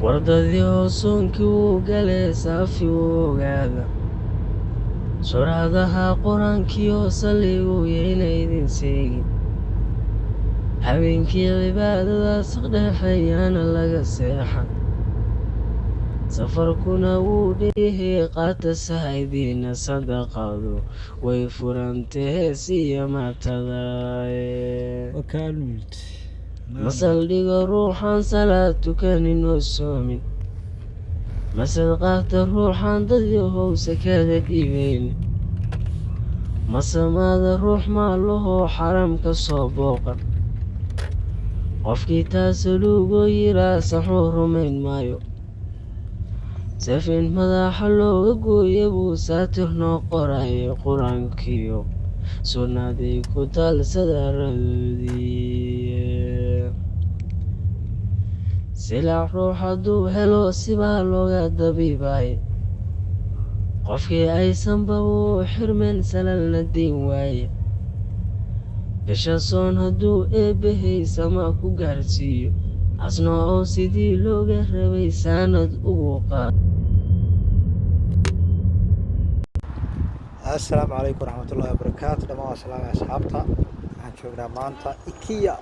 wardadii soonkii uu galay saafi uu ogaada suradaha quraankiyo saligu yeelaydin seegin habeenkii cibaadada saqdhaxayana laga seexan safarkuna wuu dheehey qaata sahaydiina sadaqadu way furantee siya matadaaye masaldhiga ruuxan salaad tukanin oo soomin masad qaata ruuxan dadyahow sakada dhiibayn masamaada ruux maalahoo xaram ka soo booqan qofkii taasaluugoo yiraa saxuu rumayn maayo safin madaxa looga gooya buu saatir noo qoraaye qur-aankiyo sunnadii ku taalsadaradoodii silaac ruux hadduu helo sibaa looga dabiibaaye qofkii aysanba wuu xirmeen salalna diin waaye bisha soon hadduu eebbahey sama ku gaarsiiyo asna oo sidii looga rabay saanad ugu qaad. السلام عليكم ورحمة الله وبركاته. دماغ السلام يا أصحابتا. عن شغلنا مانتا إيكيا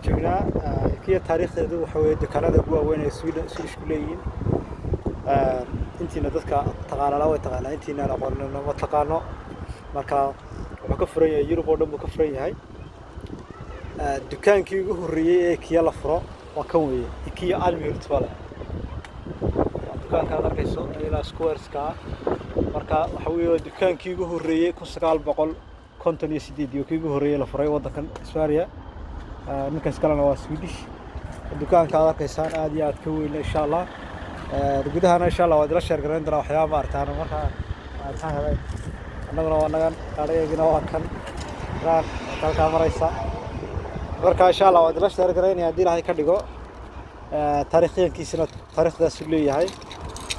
شغلنا إيكيا تاريخ ذو حوي دكانة ذو وين السويد كليين أنتي ندتك تقانا لا وتقانا أنتي نرى قلنا ما تقانا مركا مكفرية يوروب ودم مكفرية هاي دكان كيو هرية إيكيا لفرا وكوي إيكيا عالمي يرتفعله دكان كذا كيسو إلى سكويرز كا marka waxa weeye dukaankii ugu horeeyay 1958 kii ugu horeeyay la furay wadankan Soomaaliya ninkaas kalena waa Swedish dukaanka aad arkaysaan aad iyo aad ka weyn insha Allah gudahana insha Allah wada la share gareyn doona waxyaabo artaan marka artaan habay annaguna waa nagan qaadayna waa kan halka maraysa marka insha Allah wada la share gareyn hadii Ilaahay ka dhigo taariikhdiisana taariikhdaas uu leeyahay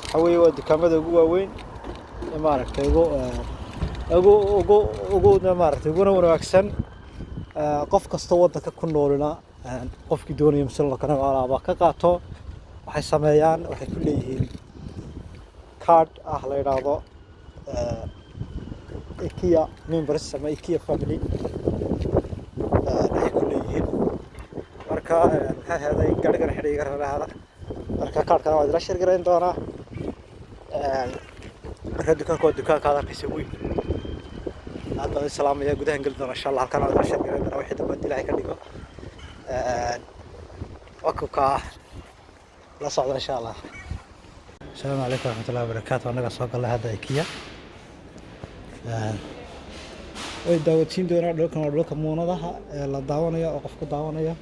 waxa weeye waa dukaamada ugu waaweyn maaragtay ugu maaragtay uguna wanaagsan qof kasta wadanka ku noolna qofkii doonaya mas'uul kana alaaba ka qaato waxay sameeyaan waxay ku leeyihiin card la yiraahdo IKEA members ama IKEA family ay ku leeyihiin marka haday gargar xiriga raahada marka cardka waa la shirgareyn doona marka dukaanka aad arkaysa weyn aad baan salaamaya gudaha gal doona insha Allah halkan aad shaqo gareyn doona wixii dambad Ilaahay ka dhigo waqka la socdo insha Allah. Assalamu alaykum wa rahmatullahi wa barakatuh. Anaga soo galay hada IKEA way daawatiin doona dhulka muunadaha la daawanayo oo qofku daawanayo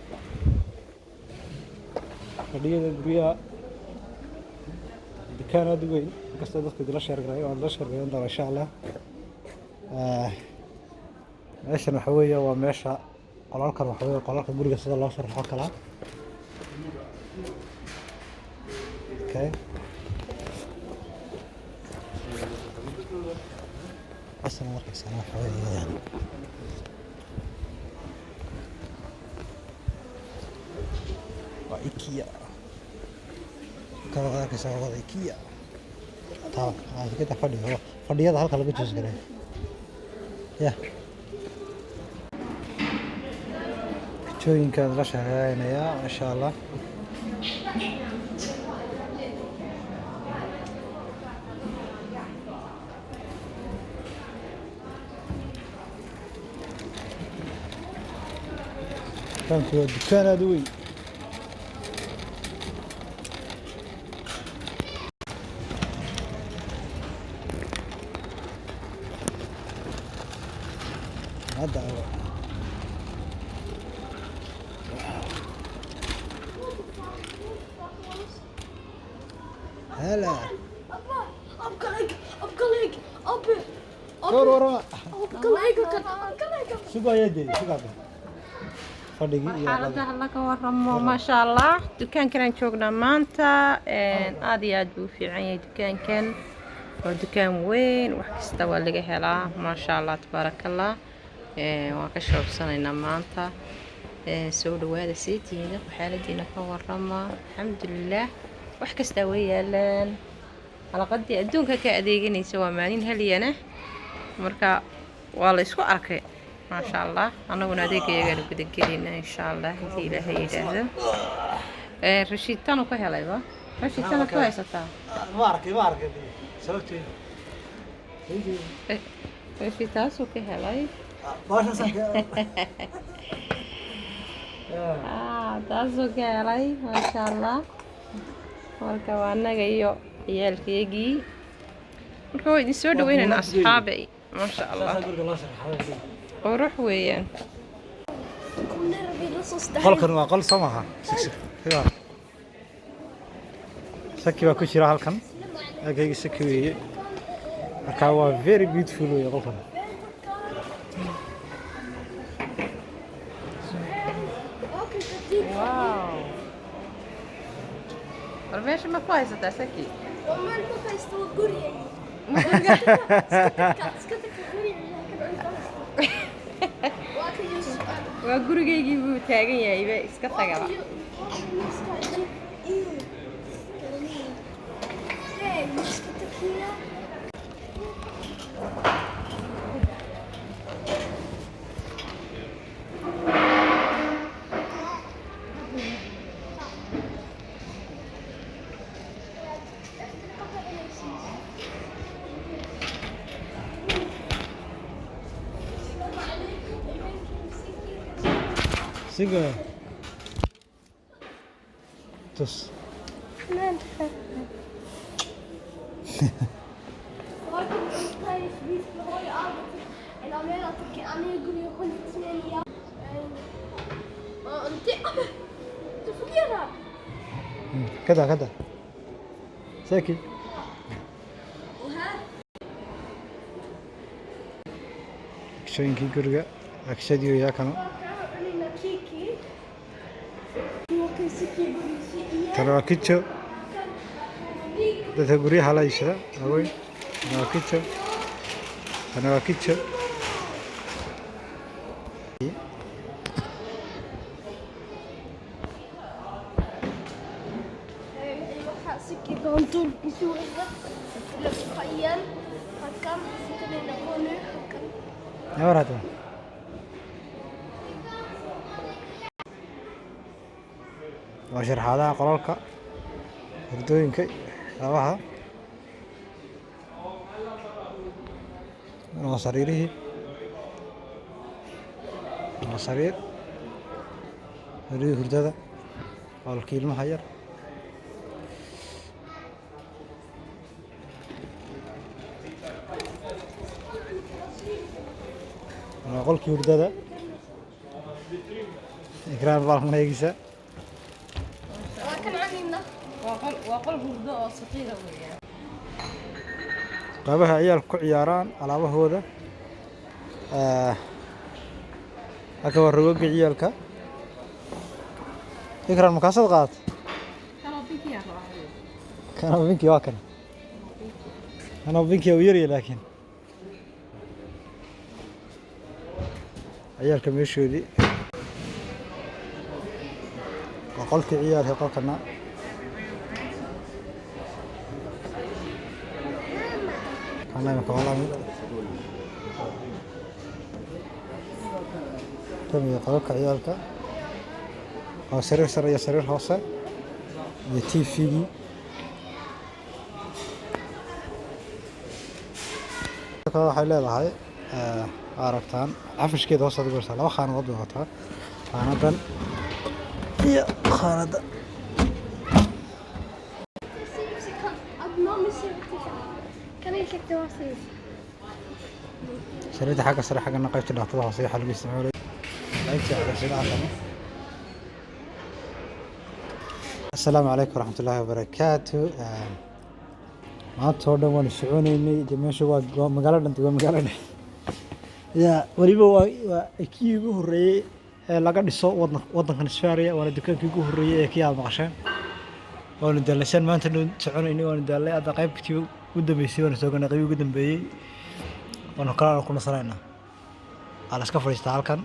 fadhiyada guriga كان دوين قصة ضغط دلا شهر قريب ولا شهر قريب إن شاء الله إيش الحوية وماشى قلالك الحوية قلالك بقول قصة الله شرح حكلا أوكي أصلا مركز سنة حوية يعني وإيكيا كذا كذا كذا IKEA طبعا هذا كده فدي هذا هلك لقيت جزء كده يا شوين كذا لا شهرين يا ما شاء الله كان في الدكان هذوي هذا هلا أبقلك دور ورا أبقلك شو يدي شو قاعد xaaladaha laga waramo maasha Allah dukaankan joognaa maanta aad iyo aad buu fiican yahay dukaankan waa dukaan weyn wax kasta waa laga helaa maasha Allah tabarakallah waan ka shaqaynaynaa maanta soo dhawaada seetiina xaaladiina ka warrama alxamdulilah wax kasta way yaalaan halaqadii adduunka ka adeeganaysa waa maalin halyana marka waa la isku arkay maasha allah annaguna adeegayagaan gudagelayna insha allah haddii ilaahay yidhaahdo rashiidtanu ka helayba rashiidtana ku haysataa ma arkay sababtee rashiidtaasuu ka helay taasuu ka helay maasha allah marka waa annaga iyo ciyaalkaygii marka waa idin soo dhaweynaynaa asxaabay maasha allah qurux weeyaan qolkan waa qol soo maaha saki baa ku jira halkan agayga saki weeye marka waa very beautiful weeye qolkan wow war meesha ma ku haysataa saki ومن ما فايستو قريه waa gurigaygii buu taagan yahayba iska tagaba Siga. Tus. كذا ساكت شوينكي قرقة أكسديو يا كانوا كراكيتشو ده تقولي حالا يشرا أوي كراكيتشو كنتول بسوية لفقيان هكام سكنين نقولي هكام يا ورده وشرح هذا قرالك هردوين كي لابها وصريره وصرير هردوين هردada qolkii ilmaha yar qolkii hurdada ikraan balmaygisa وقل هردو oo saqiira weeyaan qaybaha ciyaalku ku ciyaaraan alaabahooda halka waa rogoga ciyaalka ikraan ma kaasad qaad kana binki waa kan kana binki uu yar laakiin ciyaalka meeshoodii qolkii ciyaalka qolkana أنا مكوالا كم يقولك عيالك أو سرير هوسة يتي فيجي كذا حلال هاي عرفتان عفش كده وصل بس لو خان وضع وطا خانة هي خانة شريت حاجة صراحة حاجة نقيت اللي أعطوها صحيح اللي بيستعملوا لي لقيت على شيء آخر. السلام عليكم ورحمة الله وبركاته. ما تودون وانا سعوني إني جميع شو مقالة أنت ومقالة يا وليبا وأكيد هري لقد الصوت وضن كان سفارية وانا دكان كيجو هري أكيد مقشان وانا دلسان ما أنت سعوني إني وانا دللي هذا قيب كتير قدام بيسي وانا سوقنا قيب قدام بي وانا قرار كنا صرينا على سكفر يستعال كان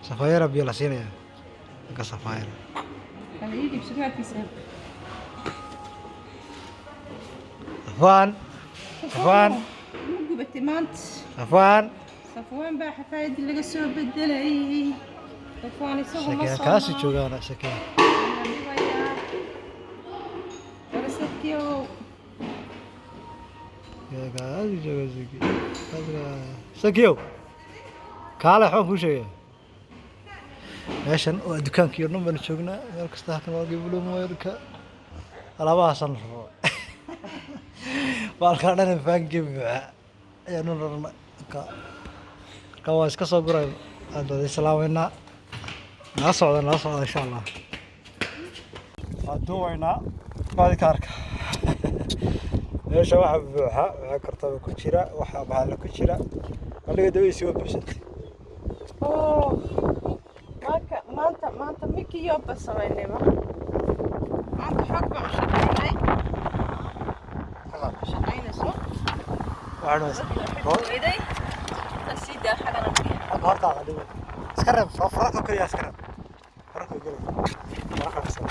Safaayada biyo la siinaya. Ka safaayada. Kala iibib sugaarkiisa. Safwaan. Safwaan. Ma gubatay maanta. Safwaan. Safwaan baa xafaayad laga soo bedelay. Safwaan isagu ma Sakeen soo. kaasi joogaana sakeen. Warasadkiyo. Ya kaasi jooga sakeen. Sakiyo. Kaale xoo ku sheegay. meeshan waa dukaankii oo dhan baan joognaa meel kasta halkan waa giblo mooyarka alaabahaasaan rabo baalkaan dhan faanki buuxa ayaanu rabnaa ka waa iska soo guray hadda islaameynaa nala socda insha allah waa duubaynaa baadikaarka meesha waxa buuxa waxa kartaba ku jira waxa bahala ku jira aniga daweysi waa buuxsantay maanta mikiyo basameynayba maanta xog baan shaqaynay shaqaynayso iday asida xagana horta adiga iska reeb soo farqa kaliya iska reeb farqa geli farqa iska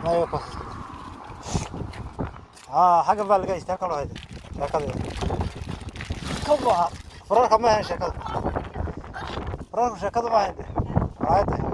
mayo pas حاجة بقى اللي جاي يستاكل هذا هكذا كم فرق ما هي شكل فرق شكل ما عنده عادي